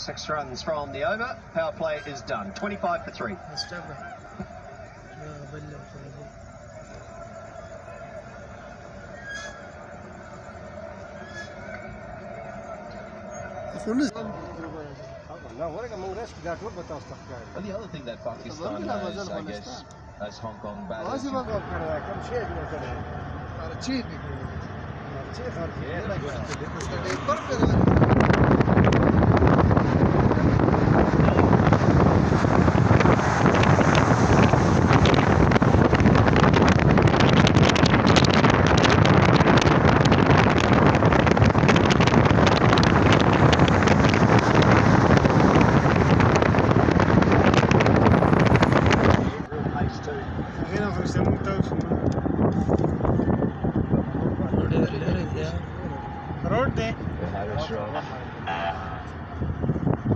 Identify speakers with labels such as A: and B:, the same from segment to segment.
A: 6 runs from the over. Power play is done. 25 for 3.
B: Well, the other thing that Pakistan has, I guess, as Hong Kong batters.
C: Road there.
B: Harris Rock.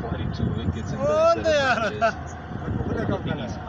B: 42 wickets in the set of matches.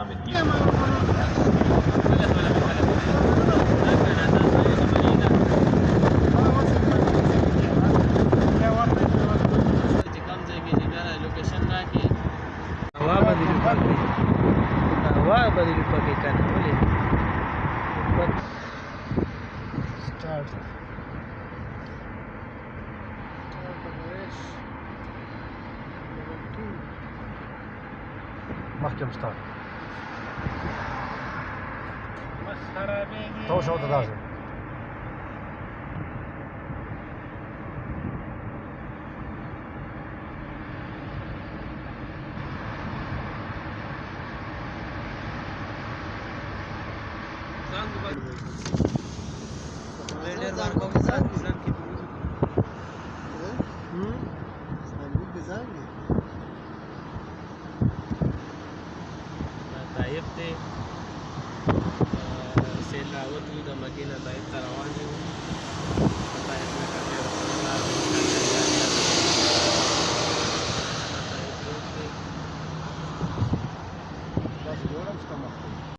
D: محكم ستارت تو شوط لازم
C: طيب دي سیل راوت د مدینه طیب ته روان دي